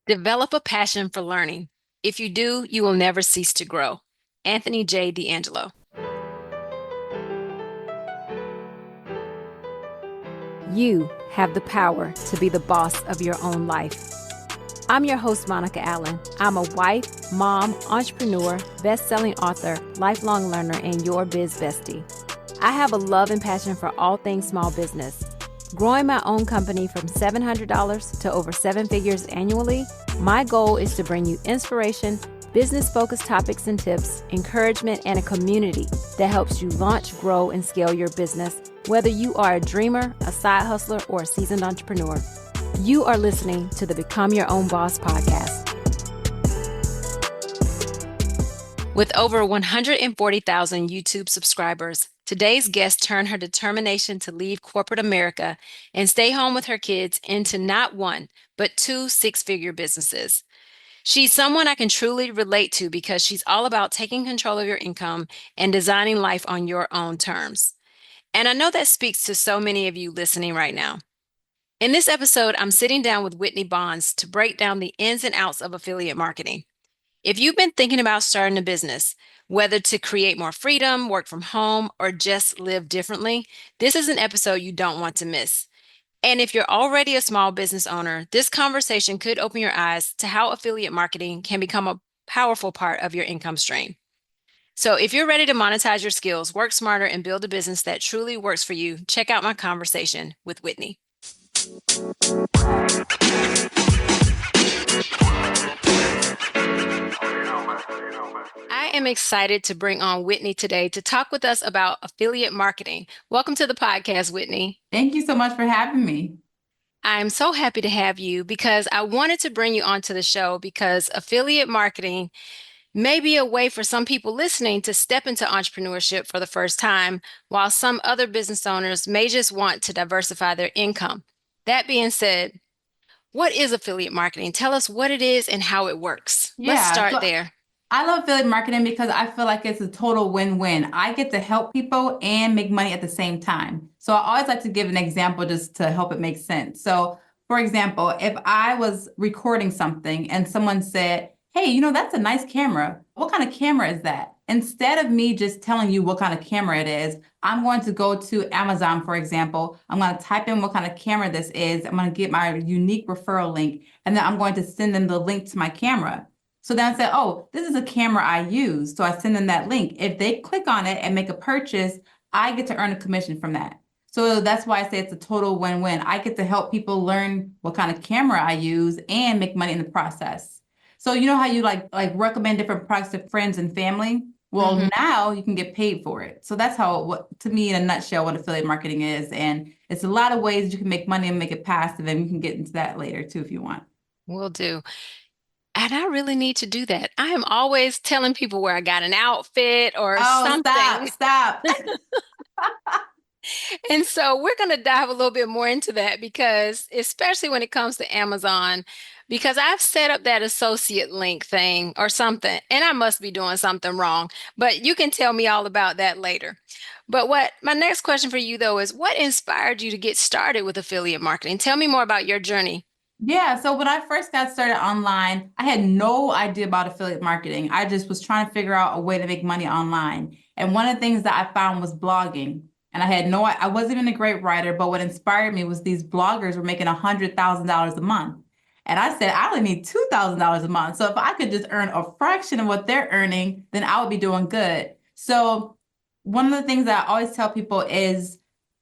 Develop a passion for learning. If you do, you will never cease to grow. Anthony J. D'Angelo. You have the power to be the boss of your own life. I'm your host, Monica Allen. I'm a wife, mom, entrepreneur, best-selling author, lifelong learner, and your biz bestie. I have a love and passion for all things small business. Growing my own company from $700 to over 7 figures annually, my goal is to bring you inspiration, business-focused topics and tips, encouragement, and a community that helps you launch, grow, and scale your business, whether you are a dreamer, a side hustler, or a seasoned entrepreneur. You are listening to the Become Your Own Boss podcast. With over 140,000 YouTube subscribers, today's guest turned her determination to leave corporate America and stay home with her kids into not one, but 2 six-figure businesses. She's someone I can truly relate to because she's all about taking control of your income and designing life on your own terms. And I know that speaks to so many of you listening right now. In this episode, I'm sitting down with Whitney Bonds to break down the ins and outs of affiliate marketing. If you've been thinking about starting a business, whether to create more freedom, work from home, or just live differently, this is an episode you don't want to miss. And if you're already a small business owner, this conversation could open your eyes to how affiliate marketing can become a powerful part of your income stream. So if you're ready to monetize your skills, work smarter, and build a business that truly works for you, check out my conversation with Whitney. I am excited to bring on Whitney today to talk with us about affiliate marketing. Welcome to the podcast, Whitney. Thank you so much for having me. I'm so happy to have you because I wanted to bring you onto the show because affiliate marketing may be a way for some people listening to step into entrepreneurship for the first time, while some other business owners may just want to diversify their income. That being said, what is affiliate marketing? Tell us what it is and how it works. Let's start there. I love affiliate marketing because I feel like it's a total win-win. I get to help people and make money at the same time. So I always like to give an example just to help it make sense. So for example, if I was recording something and someone said, hey, that's a nice camera. What kind of camera is that? Instead of me just telling you what kind of camera it is, I'm going to go to Amazon, for example. I'm going to type in what kind of camera this is. I'm going to get my unique referral link, and then I'm going to send them the link to my camera. So then I say, oh, this is a camera I use. So I send them that link. If they click on it and make a purchase, I get to earn a commission from that. So that's why I say it's a total win-win. I get to help people learn what kind of camera I use and make money in the process. So you know how you like recommend different products to friends and family? Well, now you can get paid for it. So that's how, to me, in a nutshell, what affiliate marketing is. And it's a lot of ways you can make money and make it passive. And we can get into that later too, if you want. Will do. And I really need to do that. I am always telling people where I got an outfit or something. Stop. And so we're going to dive a little bit more into that because especially when it comes to Amazon, because I've set up that associate link thing or something, and I must be doing something wrong, but you can tell me all about that later. But my next question for you though is what inspired you to get started with affiliate marketing? Tell me more about your journey. Yeah, so when I first got started online, I had no idea about affiliate marketing. I just was trying to figure out a way to make money online. And one of the things that I found was blogging. And I wasn't even a great writer, but what inspired me was these bloggers were making $100,000 a month. And I said, I only need $2,000 a month. So if I could just earn a fraction of what they're earning, then I would be doing good. So one of the things that I always tell people is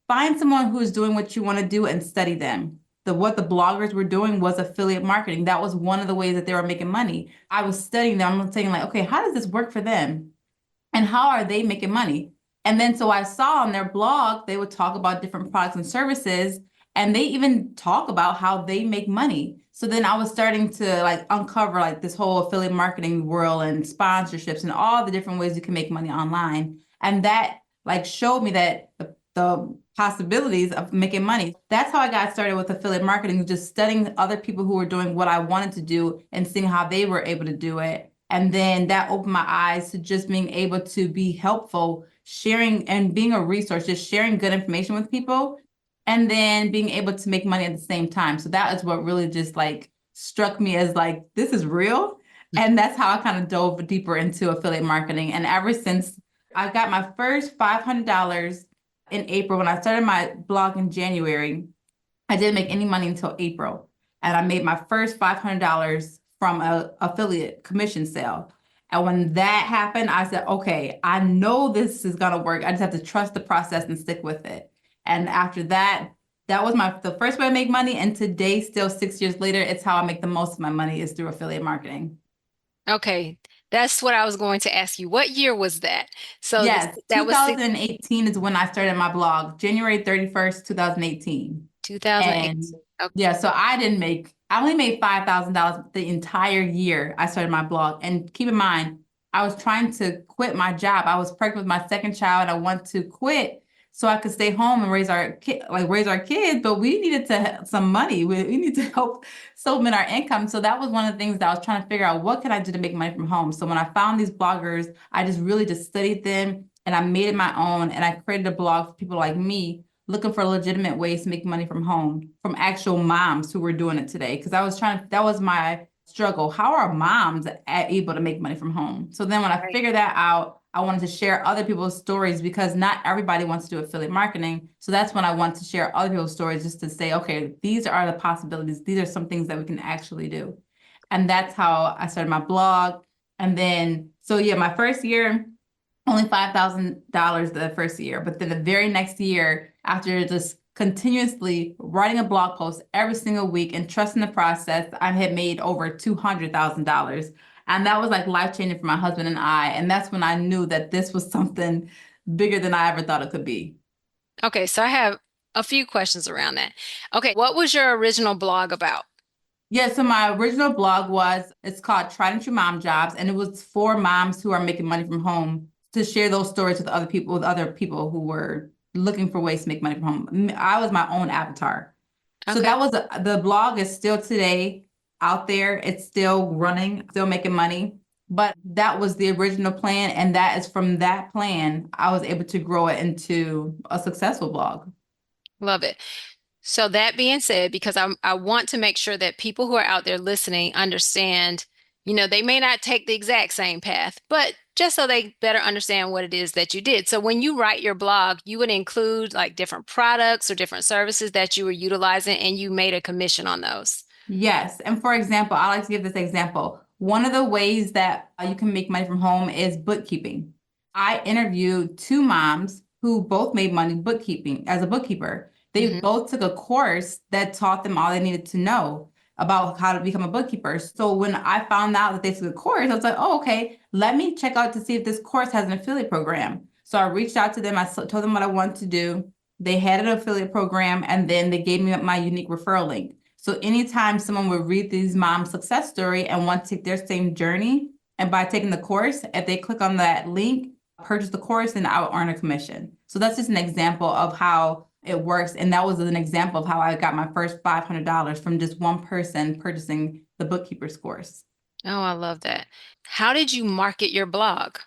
find someone who is doing what you want to do and study them. What the bloggers were doing was affiliate marketing. That was one of the ways that they were making money. I was studying them. I'm saying okay, how does this work for them? And how are they making money? And then so I saw on their blog, they would talk about different products and services, and they even talk about how they make money. So then I was starting to uncover this whole affiliate marketing world and sponsorships and all the different ways you can make money online. And that showed me that the possibilities of making money. That's how I got started with affiliate marketing, just studying other people who were doing what I wanted to do and seeing how they were able to do it. And then that opened my eyes to just being able to be helpful, sharing and being a resource, just sharing good information with people, and then being able to make money at the same time. So that is what really just struck me as like, this is real. And that's how I kind of dove deeper into affiliate marketing. And ever since I got my first $500 in April, when I started my blog in January, I didn't make any money until April. And I made my first $500 from a affiliate commission sale. And when that happened, I said, okay, I know this is gonna work. I just have to trust the process and stick with it. And after that, that was the first way to make money. And today, still 6 years later, it's how I make the most of my money is through affiliate marketing. Okay, that's what I was going to ask you. What year was that? So this Yes, that was six, 2018 is when I started my blog, January 31st, 2018. 2008. And Okay, yeah, so I only made $5,000 the entire year I started my blog. And keep in mind, I was trying to quit my job. I was pregnant with my second child. I wanted to quit so I could stay home and raise our kids, but we needed some money. We need to help supplement our income. So that was one of the things that I was trying to figure out, what can I do to make money from home? So when I found these bloggers, I just really just studied them and I made it my own, and I created a blog for people like me looking for legitimate ways to make money from home from actual moms who were doing it today. Because that was my struggle. How are moms able to make money from home? So then when I right. figured that out, I wanted to share other people's stories because not everybody wants to do affiliate marketing. So that's when I want to share other people's stories, just to say, okay, these are the possibilities. These are some things that we can actually do. And that's how I started my blog. And then, so yeah, my first year, only $5,000 the first year. But then the very next year, after just continuously writing a blog post every single week and trusting the process, I had made over $200,000. And that was like life changing for my husband and I. And that's when I knew that this was something bigger than I ever thought it could be. Okay, so I have a few questions around that. Okay, what was your original blog about? Yeah, so my original blog it's called Tried and True Mom Jobs, and it was for moms who are making money from home to share those stories with other people who were looking for ways to make money from home. I was my own avatar. So Okay, the blog is still today out there. It's still running, still making money. But that was the original plan, and that is from that plan, I was able to grow it into a successful blog. love it. So that being said, because I want to make sure that people who are out there listening understand, they may not take the exact same path, but just so they better understand what it is that you did. So when you write your blog, you would include like different products or different services that you were utilizing and you made a commission on those. Yes. And for example, I like to give this example. One of the ways that you can make money from home is bookkeeping. I interviewed two moms who both made money bookkeeping as a bookkeeper. They Hmm. both took a course that taught them all they needed to know about how to become a bookkeeper. So when I found out that they took a course, I was like, oh, okay, let me check out to see if this course has an affiliate program. So I reached out to them. Told them what I wanted to do. They had an affiliate program, and then they gave me my unique referral link. So anytime someone would read these mom's success story and want to take their same journey, and by taking the course, if they click on that link, purchase the course, and I will earn a commission. So that's just an example of how it works. And that was an example of how I got my first $500 from just one person purchasing the bookkeeper's course. Oh, I love that. How did you market your blog?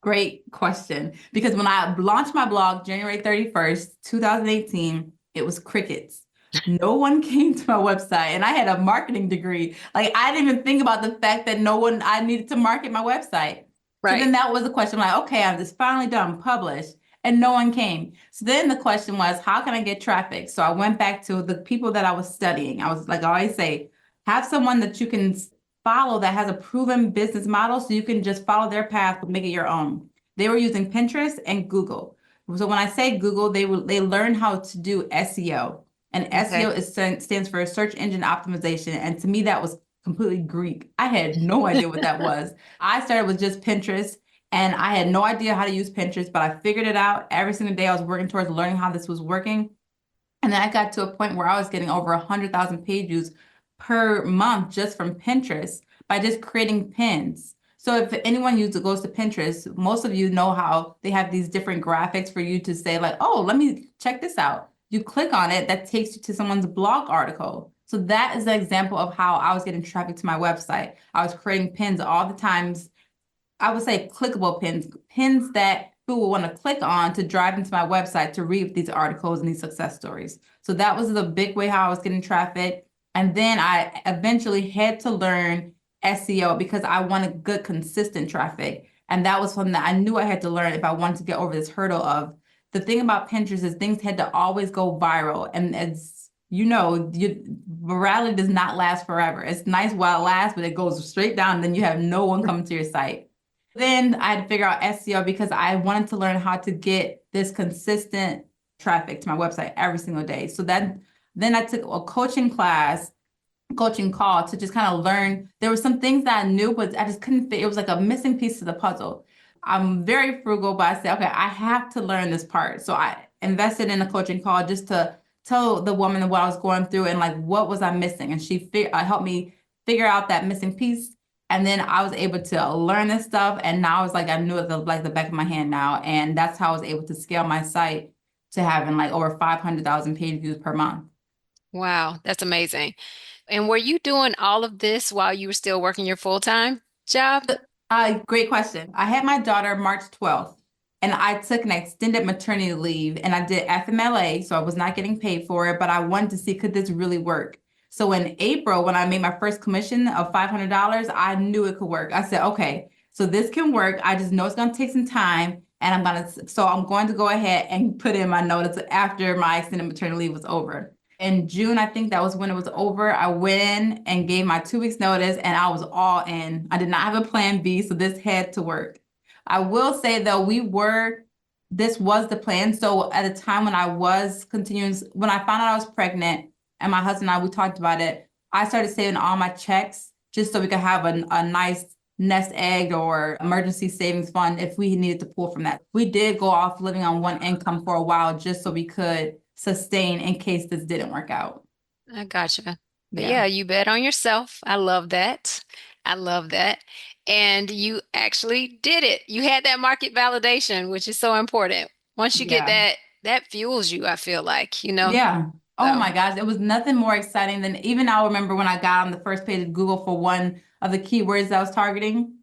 Great question. Because when I launched my blog January 31st, 2018, it was crickets. No one came to my website, and I had a marketing degree. Like, I didn't even think about the fact that I needed to market my website. So Right. then that was the question, like, okay, I'm just finally done, published, and no one came. So then the question was, how can I get traffic? So I went back to the people that I was studying. I was like, I always say, have someone that you can follow that has a proven business model so you can just follow their path but make it your own. They were using Pinterest and Google. So when I say Google, they learned how to do SEO. And SEO Okay. stands for search engine optimization. And to me, that was completely Greek. I had no idea what that was. I started with just Pinterest, and I had no idea how to use Pinterest, but I figured it out. Every single day I was working towards learning how this was working. And then I got to a point where I was getting over 100,000 page views per month just from Pinterest by just creating pins. So if anyone goes to Pinterest, most of you know how they have these different graphics for you to say like, oh, let me check this out. You click on it, that takes you to someone's blog article. So that is an example of how I was getting traffic to my website. I was creating pins all the times. I would say clickable pins, pins that people will want to click on to drive into my website to read these articles and these success stories. So that was the big way how I was getting traffic. And then I eventually had to learn SEO because I wanted good, consistent traffic. And that was something that I knew I had to learn if I wanted to get over this hurdle of the thing about Pinterest is things had to always go viral. And as you know, virality does not last forever. It's nice while it lasts, but it goes straight down, and then you have no one coming to your site. Then I had to figure out SEO because I wanted to learn how to get this consistent traffic to my website every single day. So that then I took a coaching call to just kind of learn. There were some things that I knew, but I just couldn't fit. It was like a missing piece to the puzzle. I'm very frugal, but I said, okay, I have to learn this part. So I invested in a coaching call just to tell the woman what I was going through and like what was I missing. And helped me figure out that missing piece. And then I was able to learn this stuff. And now it's like I knew it like the back of my hand now. And that's how I was able to scale my site to having like over 500,000 page views per month. Wow, that's amazing. And were you doing all of this while you were still working your full-time job? Great question. I had my daughter March 12th, and I took an extended maternity leave and I did FMLA, so I was not getting paid for it, but I wanted to see could this really work. So in April, when I made my first commission of $500, I knew it could work. I said, okay, so this can work. I just know it's going to take some time, and I'm going to go ahead and put in my notice after my extended maternity leave was over. In June, I think that was when it was over. I went in and gave my 2 weeks notice and I was all in. I did not have a plan B, so this had to work. I will say though, this was the plan. So at a time when I was continuing, when I found out I was pregnant and my husband and I, we talked about it, I started saving all my checks just so we could have a nice nest egg or emergency savings fund if we needed to pull from that. We did go off living on one income for a while just so we could sustain in case this didn't work out. I gotcha. But Yeah. yeah, you bet on yourself. I love that. I love that. And you actually did it. You had that market validation, which is so important. Once you get Yeah. that, that fuels you, I feel like, you know? Yeah. Oh So, my gosh. It was nothing more exciting than even I remember when I got on the first page of Google for one of the keywords I was targeting.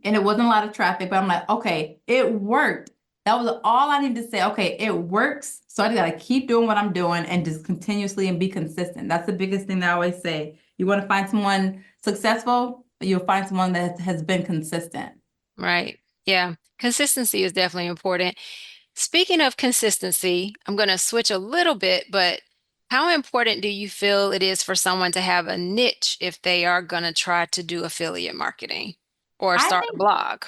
And it wasn't a lot of traffic, but I'm like, okay, it worked. That was all I needed to say. Okay, it works. So I just gotta keep doing what I'm doing and just continuously and be consistent. That's the biggest thing that I always say. You want to find someone successful, you'll find someone that has been consistent. right. Yeah. Consistency is definitely important. Speaking of consistency, I'm going to switch a little bit, but how important do you feel it is for someone to have a niche if they are going to try to do affiliate marketing or I start a think blog?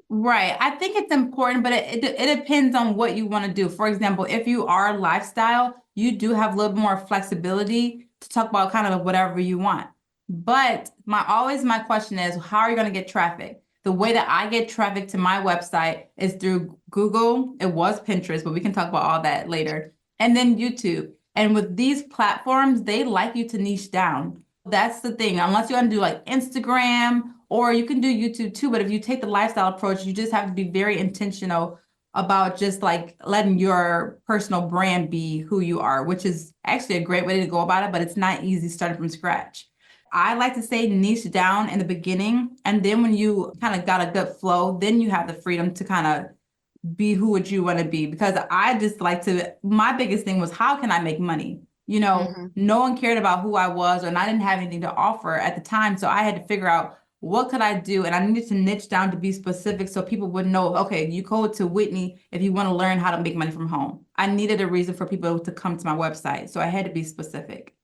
Right. I think it's important, but it depends on what you want to do. For example, if you are lifestyle, you do have a little more flexibility to talk about kind of whatever you want. But my question is, how are you going to get traffic? The way that I get traffic to my website is through Google. It was Pinterest, but we can talk about all that later. And then YouTube. And with these platforms, they like you to niche down. That's the thing. Unless you want to do like Instagram or you can do YouTube too, but if you take the lifestyle approach, you just have to be very intentional about just like letting your personal brand be who you are, which is actually a great way to go about it, but it's not easy starting from scratch. I like to say niche down in the beginning, and then when you kind of got a good flow, then you have the freedom to kind of be who would you want to be, because I just like to, my biggest thing was how can I make money? Hmm. No one cared about who I was, and I didn't have anything to offer at the time. So I had to figure out what could I do? And I needed to niche down to be specific so people would know, okay, you go to Whitney if you want to learn how to make money from home. I needed a reason for people to come to my website. So I had to be specific.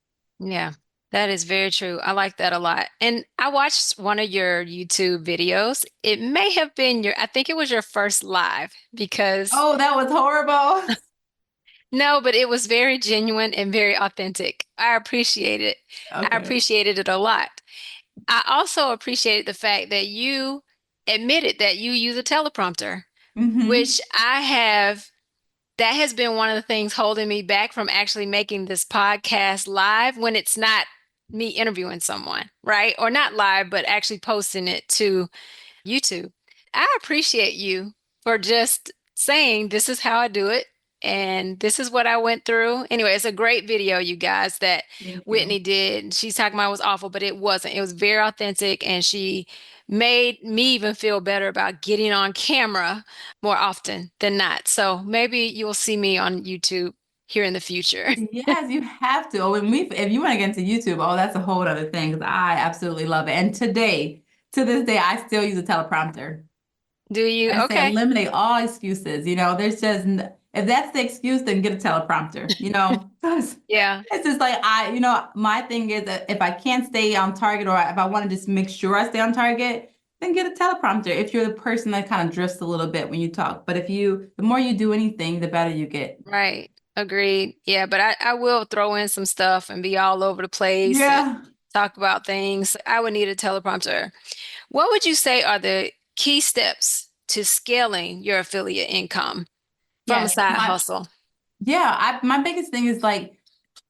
Yeah, that is very true. I like that a lot. And I watched one of your YouTube videos. It may have been I think it was your first live because Oh, that was horrible. no, but it was very genuine and very authentic. I appreciate it. I Okay. appreciated it a lot. I also appreciated the fact that you admitted that you use a teleprompter, Mm-hmm. which I have. That has been one of the things holding me back from actually making this podcast live when it's not me interviewing someone, right? Or not live, but actually posting it to YouTube. I appreciate you for just saying this is how I do it and this is what I went through. Anyway, it's a great video, you guys, that Thank Whitney you. did. She's talking about it was awful, but it wasn't. It was very authentic and she made me even feel better about getting on camera more often than not. So maybe you'll see me on YouTube here in the future. Yes, you have to. Oh, when we, if you want to get into YouTube, oh, that's a whole other thing because I absolutely love it. And today, to this day, I still use a teleprompter. Do you? I say Okay. eliminate all excuses. There's just if that's the excuse, then get a teleprompter. 'Cause Yeah. it's just like my thing is that if I can't stay on target or if I want to just make sure I stay on target, then get a teleprompter. If you're the person that kind of drifts a little bit when you talk, but the more you do anything, the better you get. Right. Agreed. Yeah, but I will throw in some stuff and be all over the place and Yeah. talk about things. I would need a teleprompter. What would you say are the key steps to scaling your affiliate income from a Yes. side hustle? My biggest thing is like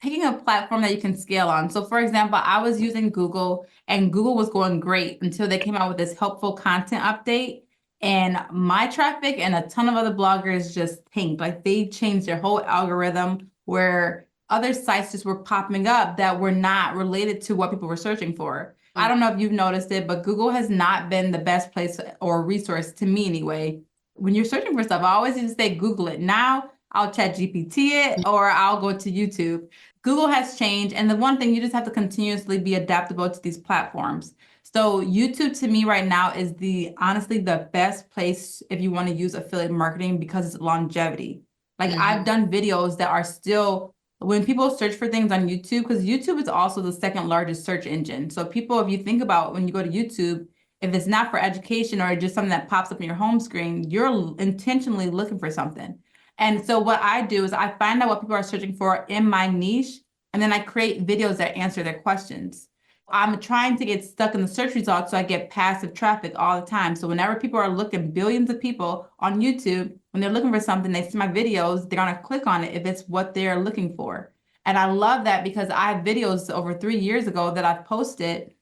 picking a platform that you can scale on. So for example, I was using Google and Google was going great until they came out with this helpful content update. And my traffic and a ton of other bloggers just tanked. Like they changed their whole algorithm where other sites just were popping up that were not related to what people were searching for. I Mm. don't know if you've noticed it, but Google has not been the best place or resource to me anyway. When you're searching for stuff, I always used to say Google it. Now I'll chat GPT it or I'll go to YouTube. Google has changed. And the one thing you just have to continuously be adaptable to these platforms. So YouTube to me right now is honestly the best place if you want to use affiliate marketing because it's longevity. Like I've Hmm. done videos that are still when people search for things on YouTube, because YouTube is also the second largest search engine. So people, if you think about when you go to YouTube, if it's not for education or just something that pops up in your home screen, you're intentionally looking for something. And so what I do is I find out what people are searching for in my niche, and then I create videos that answer their questions. I'm trying to get stuck in the search results so I get passive traffic all the time. So whenever people are looking, billions of people on YouTube, when they're looking for something, they see my videos, they're gonna click on it if it's what they're looking for. And I love that because I have videos over 3 years ago that I've posted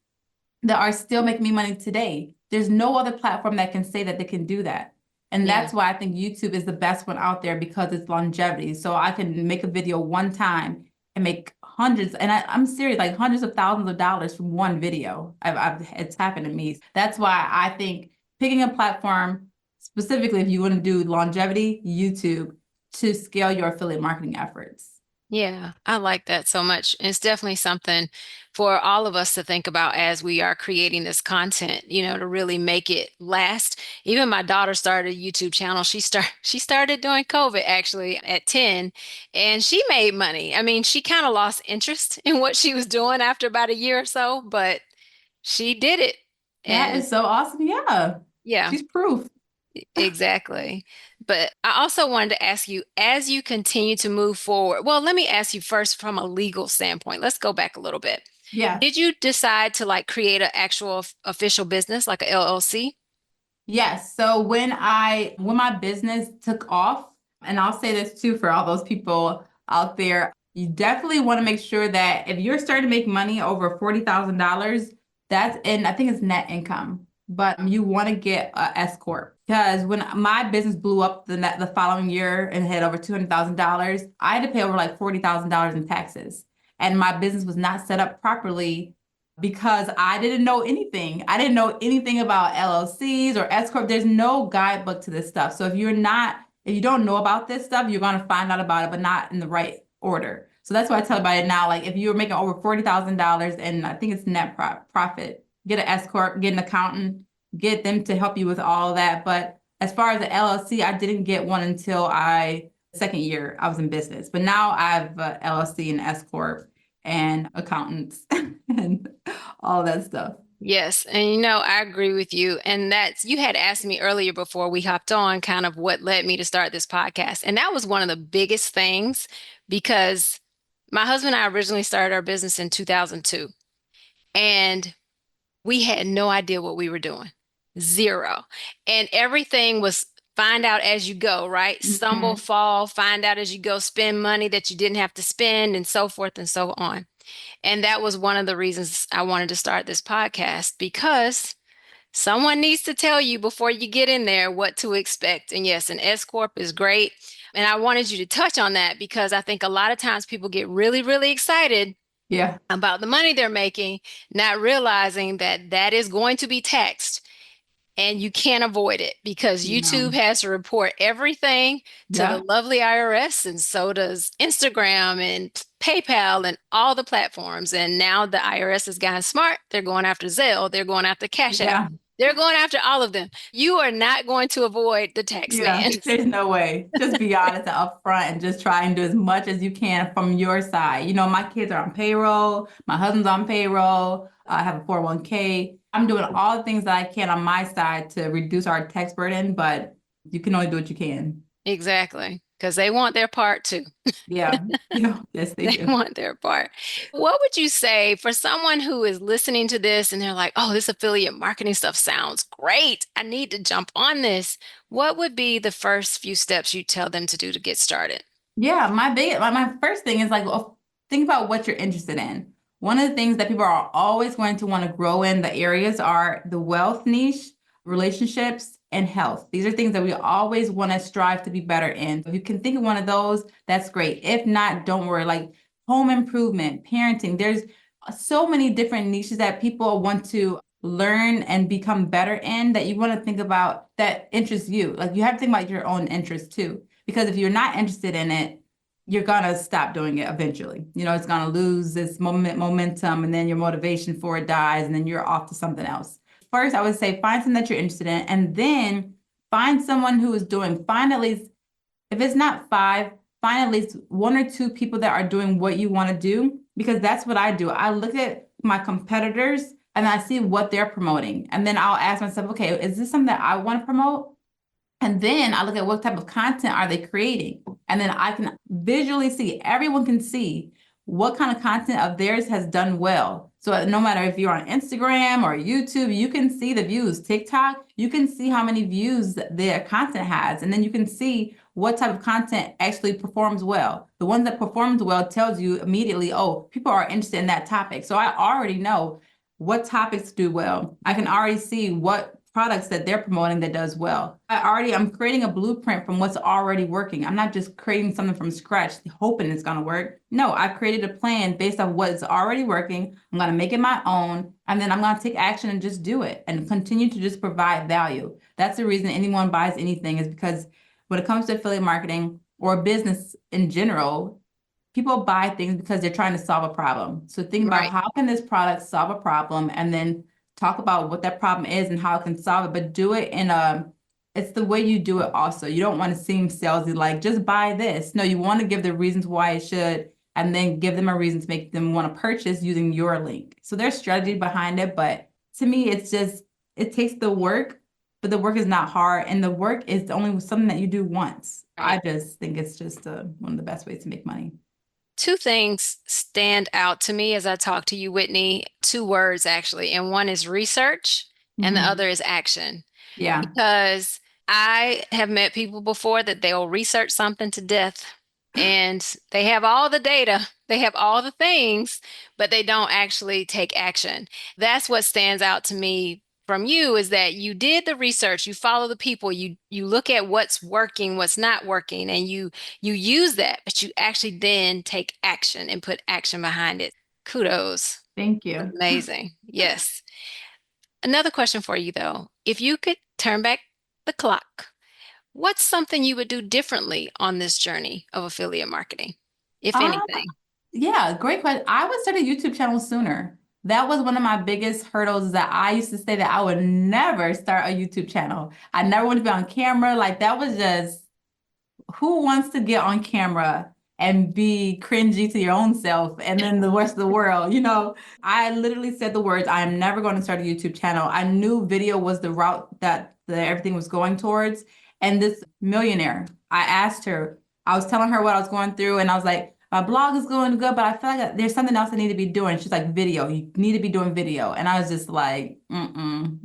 that are still making me money today. There's no other platform that can say that they can do that. And Yeah. that's why I think YouTube is the best one out there because it's longevity. So I can make a video one time and make hundreds, and I'm serious, like hundreds of thousands of dollars from one video. It's happened to me. That's why I think picking a platform, specifically if you want to do longevity, YouTube, to scale your affiliate marketing efforts. Yeah, I like that so much. It's definitely something for all of us to think about as we are creating this content, to really make it last. Even my daughter started a YouTube channel. She started during COVID actually at 10 and she made money. I mean, she kind of lost interest in what she was doing after about a year or so, but she did it. That And is so awesome. Yeah, yeah. she's proof. Exactly. But I also wanted to ask you, as you continue to move forward, well, let me ask you first from a legal standpoint. Let's go back a little bit. Yeah. Did you decide to like create an actual official business like a LLC? Yes. So when my business took off, and I'll say this too for all those people out there, you definitely want to make sure that if you're starting to make money over $40,000, that's and I think it's net income, but you want to get a S corp because when my business blew up the following year and had over $200,000, I had to pay over like $40,000 in taxes, and my business was not set up properly because I didn't know anything. I didn't know anything about LLCs or S corp. There's no guidebook to this stuff. So if you don't know about this stuff, you're gonna find out about it, but not in the right order. So that's why I tell about it now. Like if you're making over $40,000 and I think it's net profit, get an S corp, get an accountant, get them to help you with all of that. But as far as the LLC, I didn't get one until second year I was in business. But now I have a LLC and S corp and accountants and all that stuff. Yes, and I agree with you. And that's you had asked me earlier before we hopped on kind of what led me to start this podcast. And that was one of the biggest things because my husband and I originally started our business in 2002. And we had no idea what we were doing. Zero. And everything was find out as you go, right? Stumble, Mhm. fall, find out as you go, spend money that you didn't have to spend, and so forth and so on. And that was one of the reasons I wanted to start this podcast because someone needs to tell you before you get in there what to expect. And yes, an S Corp is great. And I wanted you to touch on that because I think a lot of times people get really, really excited Yeah. about the money they're making, not realizing that that is going to be taxed. and you can't avoid it because YouTube No. has to report everything to the Yeah. lovely IRS, and so does Instagram and PayPal and all the platforms. And now the IRS has gotten smart. They're going after Zelle, they're going after Cash App, Yeah. they're going after all of them. You are not going to avoid the tax Yeah. man. There's no way. Just be honest and upfront and just try and do as much as you can from your side. My kids are on payroll, my husband's on payroll, I have a 401k. I'm doing all the things that I can on my side to reduce our tax burden, but you can only do what you can. Exactly, because they want their part too. Yeah. Yeah. Yes, they They do. want their part. What would you say for someone who is listening to this and they're like, oh, this affiliate marketing stuff sounds great. I need to jump on this. What would be the first few steps you tell them to do to get started? Yeah, my first thing is like think about what you're interested in. One of the things that people are always going to want to grow in the areas are the wealth niche, relationships, and health. These are things that we always want to strive to be better in. If you can think of one of those, that's great. If not, don't worry. Like home improvement, parenting, there's so many different niches that people want to learn and become better in that you want to think about that interests you. Like you have to think about your own interests too. Because if you're not interested in it, you're gonna stop doing it eventually. It's gonna lose this momentum, and then your motivation for it dies, and then you're off to something else. First, I would say find something that you're interested in, and then find someone who is find at least, if it's not five, find at least one or two people that are doing what you want to do, because that's what I do. I look at my competitors and I see what they're promoting. And then I'll ask myself, okay, is this something that I want to promote? And then I look at what type of content are they creating. And then I can visually see, everyone can see what kind of content of theirs has done well. So no matter if you're on Instagram or YouTube, you can see the views. TikTok, you can see how many views their content has. And then you can see what type of content actually performs well. The one that performs well tells you immediately, oh, people are interested in that topic. So I already know what topics do well. I can already see what products that they're promoting that does well. I'm creating a blueprint from what's already working. I'm not just creating something from scratch, hoping it's going to work. No, I've created a plan based on what is already working. I'm going to make it my own, and then I'm going to take action and just do it and continue to just provide value. That's the reason anyone buys anything, is because when it comes to affiliate marketing or business in general, people buy things because they're trying to solve a problem. So think about, Right. how can this product solve a problem, and then talk about what that problem is and how it can solve it, but do it it's the way you do it also. You don't want to seem salesy, like just buy this. No, you want to give the reasons why it should, and then give them a reason to make them want to purchase using your link. So there's strategy behind it, but to me, it takes the work, but the work is not hard, and the work is only something that you do once. I Right. just think it's just one of the best ways to make money. Two things stand out to me as I talk to you, Whitney. Two words, actually, and one is research, and the Mhm. other is action. Yeah. Because I have met people before that they'll research something to death and they have all the data, they have all the things, but they don't actually take action. That's what stands out to me from you, is that you did the research, you follow the people, you look at what's working, what's not working, and you use that, but you actually then take action and put action behind it. Kudos. Thank you. Amazing. Yes. Another question for you, though. If you could turn back the clock, what's something you would do differently on this journey of affiliate marketing, if Um, anything? Yeah, great question. I would start a YouTube channel sooner. That was one of my biggest hurdles, that I used to say that I would never start a YouTube channel. I never want to be on camera. Like that was just, who wants to get on camera and be cringy to your own self and then the rest of the world? I literally said the words, I am never going to start a YouTube channel. I knew video was the route that everything was going towards. And this millionaire, I asked her, I was telling her what I was going through, and I was like, my blog is going good, but I feel like there's something else I need to be doing. She's like, video, you need to be doing video. And I was just like,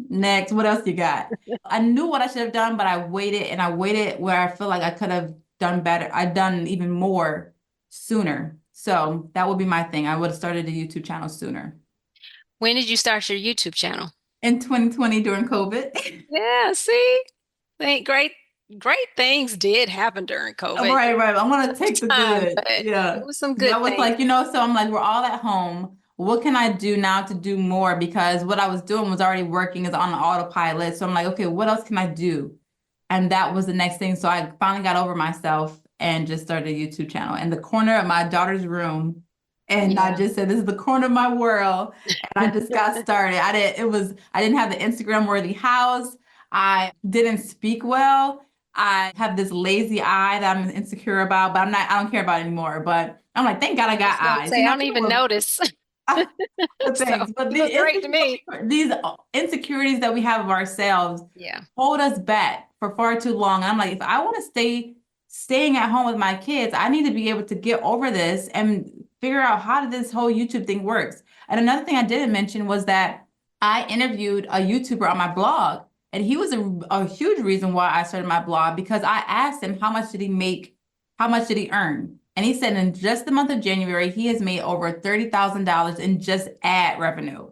next, what else you got? I knew what I should have done, but I waited, and I waited where I feel like I could have done better. I've done even more sooner. So that would be my thing. I would have started a YouTube channel sooner. When did you start your YouTube channel? In 2020 during COVID. Yeah, see, great, great things did happen during COVID. Right, right. I want to take the Time, good. but it Yeah. was some good That was things. like, so I'm like, we're all at home. what can I do now to do more? Because what I was doing was already working is on autopilot. So I'm like, okay, what else can I do? And that was the next thing. So I finally got over myself and just started a YouTube channel in the corner of my daughter's room. And I Yeah. just said, this is the corner of my world. And I just got started. I didn't have the Instagram worthy house. I didn't speak well. I have this lazy eye that I'm insecure about, but I don't care about it anymore. But I'm like, thank God I I was got gonna eyes. say, You I know, don't even notice. but So thanks. But you look great to me. these insecurities that we have of ourselves Yeah. hold us back for far too long. I'm like, if I want to staying at home with my kids, I need to be able to get over this and figure out how this whole YouTube thing works. And another thing I didn't mention was that I interviewed a YouTuber on my blog, and he was a huge reason why I started my blog because I asked him how much did he make, how much did he earn? And he said in just the month of January, he has made over $30,000 in just ad revenue.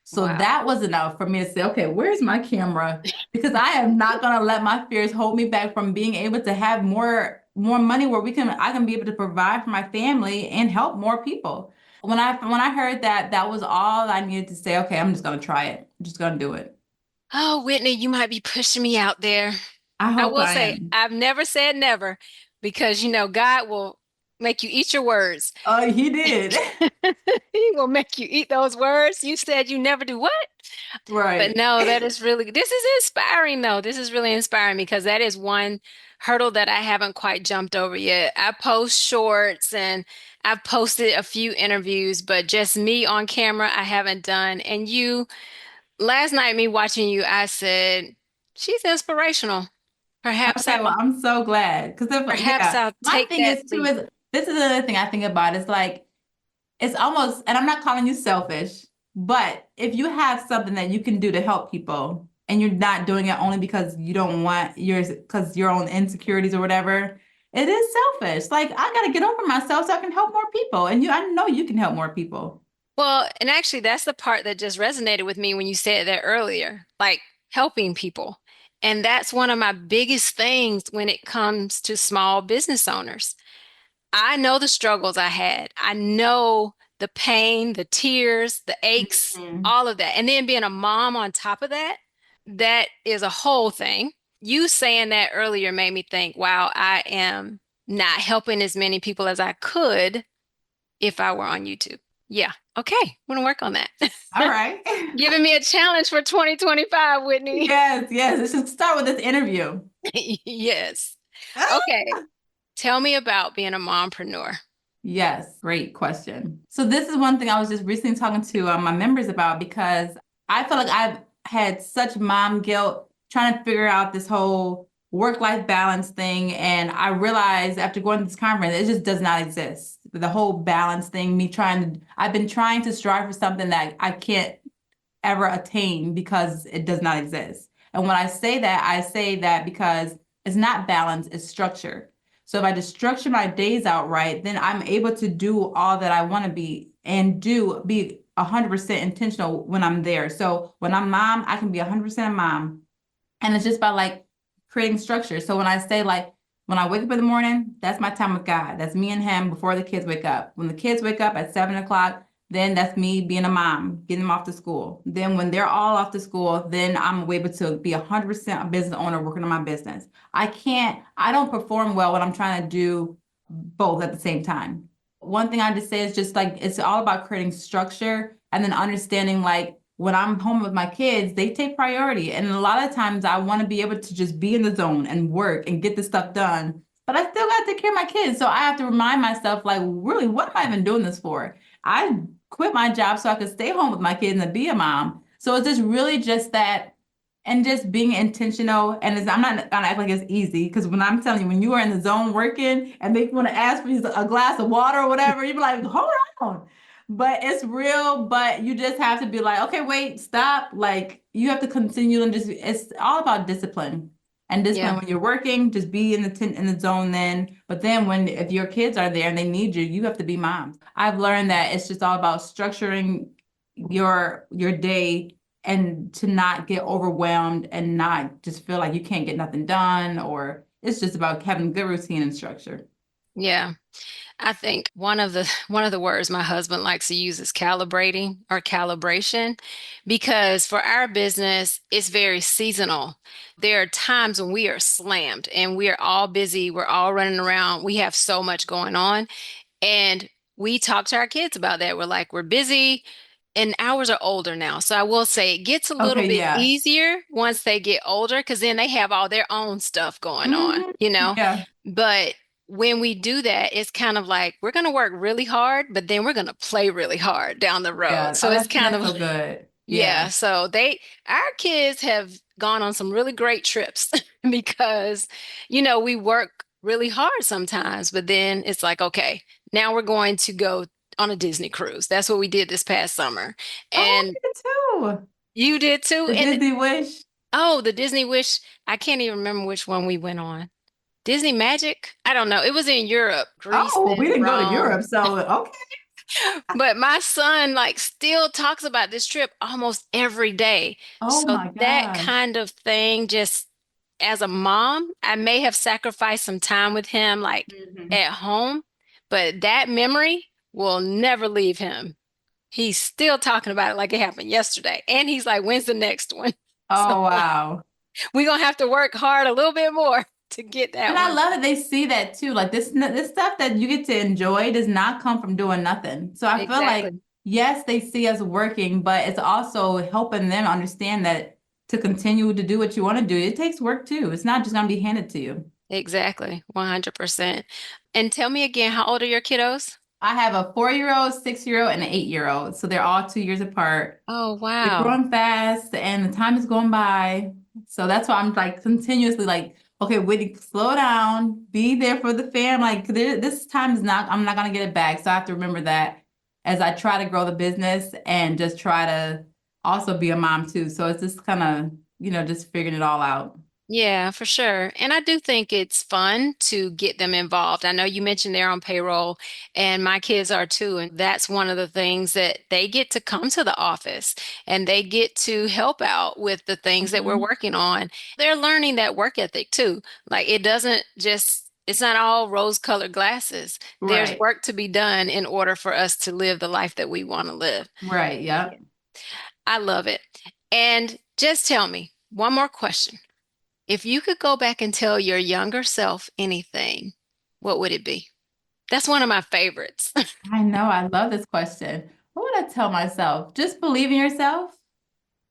So Wow. that was enough for me to say, okay, where's my camera? Because I am not gonna let my fears hold me back from being able to have more money where I can be able to provide for my family and help more people. When I heard that, that was all I needed to say, okay, I'm just gonna try it. I'm just gonna do it. Oh, Whitney, you might be pushing me out there. I I hope will I say, am. I've never said never because, God will make you eat your words. Oh, he did. He will make you eat those words. You said you never do what? But Right. no, this is inspiring though. This is really inspiring because that is one hurdle that I haven't quite jumped over yet. I post shorts and I've posted a few interviews, but just me on camera, I haven't done. And last night, me watching you, I said, she's inspirational. Perhaps Okay, well, I'll, I'm so glad. Because if perhaps yeah, I'll my take thing that is too leap. is this is another thing I think about. It's like it's almost, and I'm not calling you selfish, but if you have something that you can do to help people and you're not doing it only because you don't want yours, because your own insecurities or whatever, it is selfish. Like I gotta get over myself so I can help more people. And I know you can help more people. Well, and actually, that's the part that just resonated with me when you said that earlier, like helping people. And that's one of my biggest things when it comes to small business owners. I know the struggles I had. I know the pain, the tears, the aches, Mhm. all of that. And then being a mom on top of that, that is a whole thing. You saying that earlier made me think, wow, I am not helping as many people as I could if I were on YouTube. Yeah. Okay. I'm gonna work on that. All right. Giving me a challenge for 2025, Whitney. Yes, yes. Let's just start with this interview. Yes. Okay. Tell me about being a mompreneur. Yes, great question. So this is one thing I was just recently talking to my members about because I feel like I've had such mom guilt trying to figure out this whole work-life balance thing. And I realized after going to this conference, it just does not exist. The whole balance thing, I've been trying to strive for something that I can't ever attain because it does not exist. And when I say that because it's not balance, it's structure. So if I just structure my days out right, then I'm able to do all that I want to be and be 100% intentional when I'm there. So when I'm mom, I can be 100% a mom. And it's just by like creating structure. So when I say like, when I wake up in the morning, that's my time with God. That's me and him before the kids wake up. When the kids wake up at 7 o'clock, then that's me being a mom, getting them off to school. Then when they're all off to school, then I'm able to be 100% a business owner working on my business. I don't perform well when I'm trying to do both at the same time. One thing I just say is just like it's all about creating structure and then understanding like when I'm home with my kids, they take priority. And a lot of times I want to be able to just be in the zone and work and get the stuff done. But I still got to take care of my kids. So I have to remind myself, like, really, what am I even doing this for? I quit my job so I could stay home with my kids and be a mom. So it's just really just that and just being intentional. And I'm not gonna act like it's easy because when I'm telling you, when you are in the zone working and they want to ask for a glass of water or whatever, you be like, hold on. But it's real, but you just have to be like, okay, wait, stop. Like you have to continue and just it's all about discipline. And discipline Yeah. when you're working, just be in the zone then. But then when if your kids are there and they need you, you have to be moms. I've learned that it's just all about structuring your day and to not get overwhelmed and not just feel like you can't get nothing done or it's just about having good routine and structure. Yeah. I think one of the words my husband likes to use is calibrating or calibration because for our business, it's very seasonal. There are times when we are slammed and we are all busy, we're all running around, we have so much going on. And we talk to our kids about that. We're like, we're busy, and ours are older now. So I will say it gets a little Okay, bit yeah. easier once they get older because then they have all their own stuff going on, Hmm. you know? Yeah, But when we do that, it's kind of like we're going to work really hard, but then we're going to play really hard down the road. yeah. So Oh, it's kind that's of, so good. yeah. Yeah. So our kids have gone on some really great trips because, we work really hard sometimes, but then it's like, okay, now we're going to go on a Disney cruise. That's what we did this past summer. Oh, And me too. you did too. The And Disney Wish. oh, the Disney Wish, I can't even remember which one we went on. Disney Magic? I don't know. It was in Europe, Greece, Oh, well, we then didn't go to Rome. Europe, so okay. But my son like still talks about this trip almost every day. Oh So my that gosh. kind of thing, just as a mom, I may have sacrificed some time with him like Mhm. at home, but that memory will never leave him. He's still talking about it like it happened yesterday. And he's like, when's the next one? So Oh wow. we're gonna have to work hard a little bit more to get And that I one. love that they see that too. Like this stuff that you get to enjoy does not come from doing nothing. So I feel like Exactly. yes, they see us working, but it's also helping them understand that to continue to do what you want to do, it takes work too. It's not just going to be handed to you. Exactly. 100%. And tell me again, how old are your kiddos? I have a 4-year old, 6-year old, and an 8-year old. So they're all 2 years apart. Oh, They're wow. growing fast and the time is going by. So that's why I'm like continuously like, okay, Whitney, slow down, be there for the fam. Like this time is not, I'm not gonna get it back. So I have to remember that as I try to grow the business and just try to also be a mom too. So it's just kind of, just figuring it all out. Yeah, for sure. And I do think it's fun to get them involved. I know you mentioned they're on payroll, and my kids are too. And that's one of the things that they get to come to the office and they get to help out with the things that we're Mhm. working on. They're learning that work ethic too. Like it's not all rose-colored glasses. There's Right. work to be done in order for us to live the life that we want to live. Right. Yeah. Yep. I love it. And just tell me one more question. If you could go back and tell your younger self anything, what would it be? That's one of my favorites. I know. I love this question. What would I tell myself? Just believe in yourself.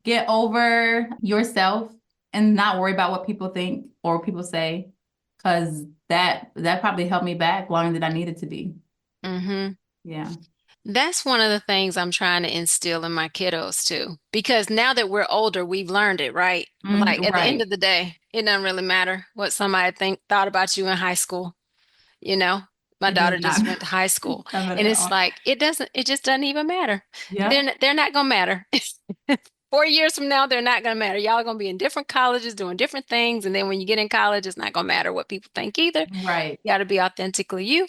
Get over yourself and not worry about what people think or what people say, because that probably held me back longer than I needed to be. hmm Yeah. That's one of the things I'm trying to instill in my kiddos too. Because now that we're older, we've learned it, right? Like at the end Right. of the day, it doesn't really matter what somebody thought about you in high school. You know, my It does daughter not just went to high school, not matter and at it's all. like it just doesn't even matter. Yeah. They're not gonna matter. 4 years from now, they're not gonna matter. Y'all are gonna be in different colleges doing different things, and then when you get in college, it's not gonna matter what people think either. Right. You got to be authentically you.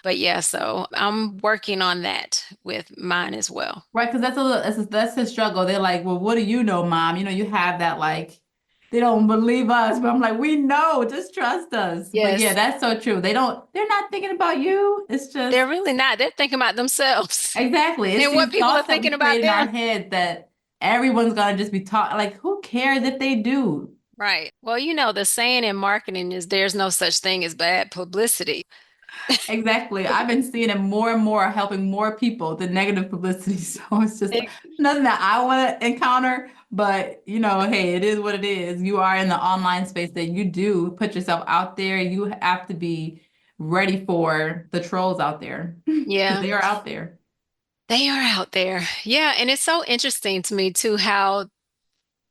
But yeah, so I'm working on that with mine as well. Right. Because that's the struggle. They're like, well, what do you know, mom? You have that like they don't believe us, but I'm like, we know, just trust us. But yeah, Yes, that's so true. They're not thinking about you. It's just they're really not. They're thinking about themselves exactly. It's and what these people are thoughts that we thinking about create in our them. head that everyone's gonna just be taught. Like, who cares if they do? Right. Well, the saying in marketing is there's no such thing as bad publicity. Exactly. I've been seeing it more and more, helping more people, the negative publicity. So it's just It- nothing that I want to encounter. But, hey, it is what it is. You are in the online space that you do put yourself out there. You have to be ready for the trolls out there because yeah, they are out there. they are out there. Yeah, and it's so interesting to me too how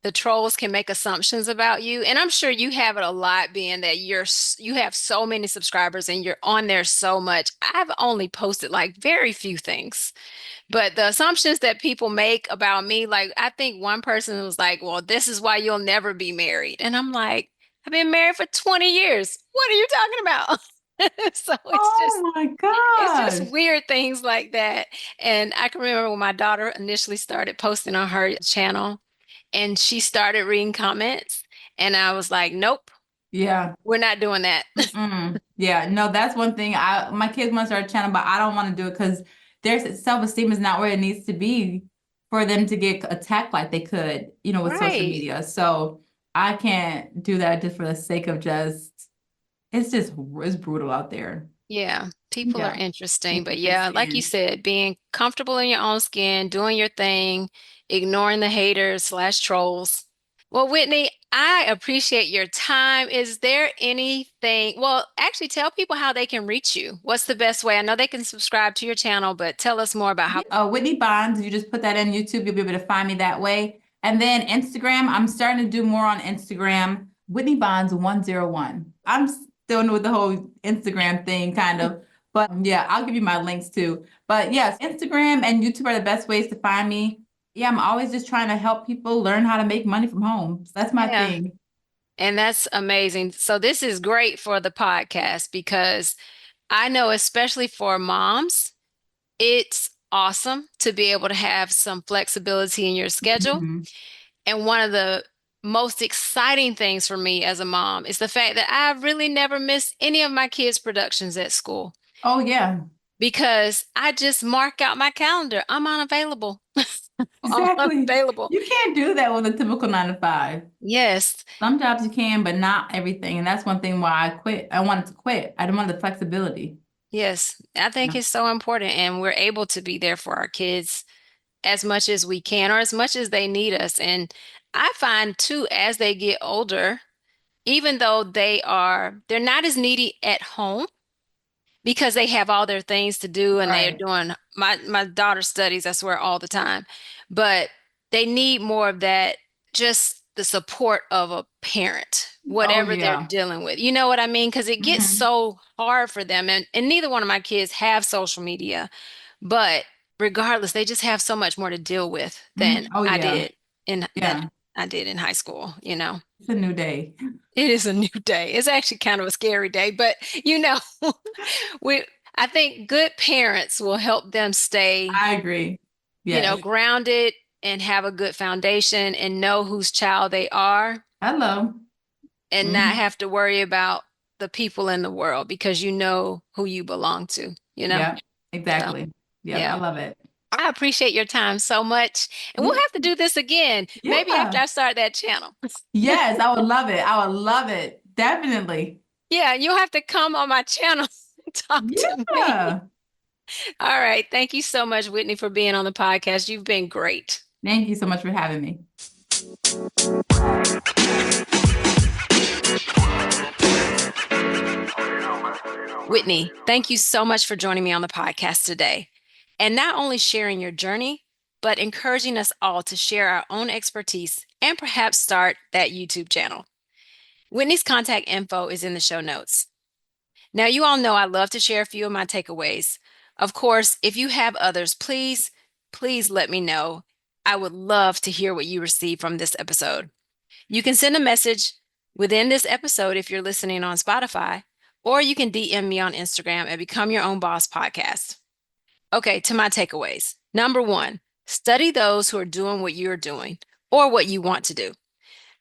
the trolls can make assumptions about you. And I'm sure you have it a lot being that you have so many subscribers and you're on there so much. I've only posted like very few things. But the assumptions that people make about me, like I think one person was like, "Well, this is why you'll never be married." And I'm like, "I've been married for 20 years. What are you talking about?" So Oh my it's just gosh. weird things like that. And I can remember when my daughter initially started posting on her channel and she started reading comments and I was like, "Nope." Yeah. We're not doing that. Mm-mm. Yeah, no, that's one thing. My kids want to start a channel, but I don't want to do it because their self-esteem is not where it needs to be for them to get attacked like they could, with social Right. media. So I can't do that just for the sake of it's brutal out there. Yeah, people are Yeah, interesting, make but you thick yeah, like you skin. said, being comfortable in your own skin, doing your thing, ignoring the haters slash trolls. Well, Whitney, I appreciate your time. Is there anything, well, actually tell people how they can reach you. What's the best way? I know they can subscribe to your channel, but tell us more about how. Whitney Bonds, you just put that in YouTube, you'll be able to find me that way. And then Instagram, I'm starting to do more on Instagram. Whitney Bonds 101. I'm still new with the whole Instagram thing, kind of. But yeah, I'll give you my links too. But yes, Instagram and YouTube are the best ways to find me. Yeah, I'm always just trying to help people learn how to make money from home. So that's my Yeah, thing. and that's amazing. So this is great for the podcast because I know, especially for moms, it's awesome to be able to have some flexibility in your schedule. Mhm. And one of the most exciting things for me as a mom is the fact that I really never miss any of my kids' productions at school Oh yeah, because I just mark out my calendar. I'm unavailable. I'm exactly. unavailable. You can't do that with a typical 9 to 5. Yes, Some jobs you can, but not everything. And that's one thing why I quit. I wanted to quit. I didn't want the flexibility. yes. I think Yeah. it's so important, and we're able to be there for our kids as much as we can or as much as they need us. And I find too, as they get older, even though they're not as needy at home because they have all their things to do and they're Right. doing my daughter studies, I swear, all the time. But they need more of that, just the support of a parent, Oh whatever they're yeah. dealing with. You know what I mean? Because it gets Hmm. so hard for them. And neither one of my kids have social media, but regardless, they just have so much more to deal with Hmm. than Oh I yeah. did in than Yeah. I did in high school, you know. It's a new day. It is a new day. It's actually kind of a scary day, but you know, we I think good parents will help them stay, I agree. Yes. grounded and have a good foundation and know whose child they are Hello. and not Hmm. have to worry about the people in the world because you know who you belong to, you know? Yep. So, Exactly. Yep. I yeah. love it. I appreciate your time so much. And we'll Yeah. have to do this again, maybe after Yeah. I start that channel. Yes, I would love it. I would love it. Definitely. Yeah, you'll have to come on my channel and talk to me. Yeah. All right. Thank you so much, Whitney, for being on the podcast. You've been great. Thank you so much for having me. Whitney, thank you so much for joining me on the podcast today. And not only sharing your journey, but encouraging us all to share our own expertise and perhaps start that YouTube channel. Whitney's contact info is in the show notes. Now, you all know I love to share a few of my takeaways. Of course, if you have others, please let me know. I would love to hear what you receive from this episode. You can send a message within this episode if you're listening on Spotify, or you can DM me on Instagram at Become Your Own Boss Podcast. Okay, to my takeaways. Number one, study those who are doing what you're doing or what you want to do.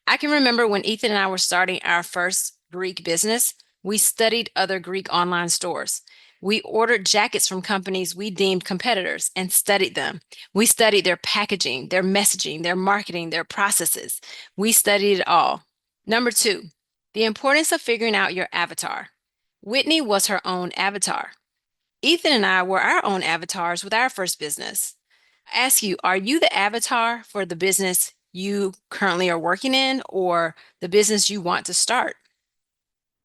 I can remember when Ethan and I were starting our first Greek business, we studied other Greek online stores. We ordered jackets from companies we deemed competitors and studied them. We studied their packaging, their messaging, their marketing, their processes. We studied it all. Number two, the importance of figuring out your avatar. Whitney was her own avatar. Ethan and I were our own avatars with our first business. I ask you, are you the avatar for the business you currently are working in or the business you want to start?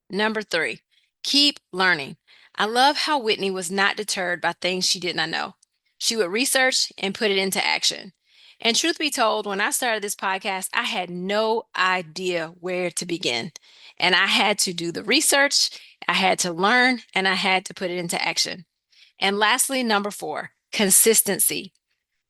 Number three, keep learning. I love how Whitney was not deterred by things she did not know. She would research and put it into action. And truth be told, when I started this podcast, I had no idea where to begin. And I had to do the research, I had to learn, and I had to put it into action. And lastly, number four, consistency.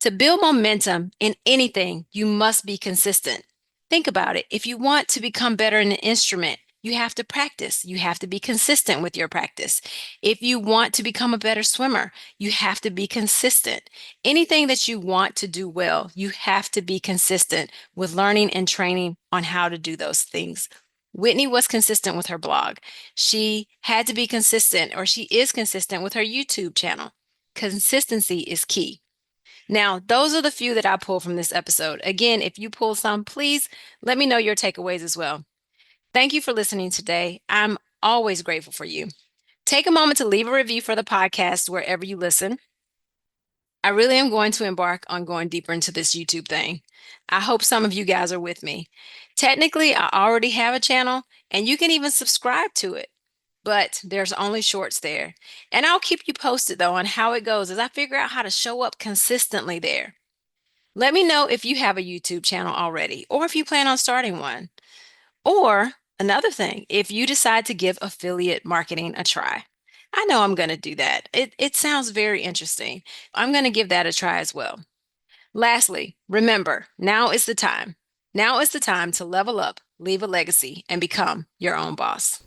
To build momentum in anything, you must be consistent. Think about it. If you want to become better in an instrument, you have to practice. You have to be consistent with your practice. If you want to become a better swimmer, you have to be consistent. Anything that you want to do well, you have to be consistent with learning and training on how to do those things. Whitney was consistent with her blog. She had to be consistent, or she is consistent with her YouTube channel. Consistency is key. Now, those are the few that I pulled from this episode. Again, if you pull some, please let me know your takeaways as well. Thank you for listening today. I'm always grateful for you. Take a moment to leave a review for the podcast wherever you listen. I really am going to embark on going deeper into this YouTube thing. I hope some of you guys are with me. Technically, I already have a channel and you can even subscribe to it, but there's only shorts there. And I'll keep you posted though on how it goes as I figure out how to show up consistently there. Let me know if you have a YouTube channel already or if you plan on starting one. Or another thing, if you decide to give affiliate marketing a try. I know I'm going to do that. It sounds very interesting. I'm going to give that a try as well. Lastly, remember, now is the time. Now is the time to level up, leave a legacy, and become your own boss.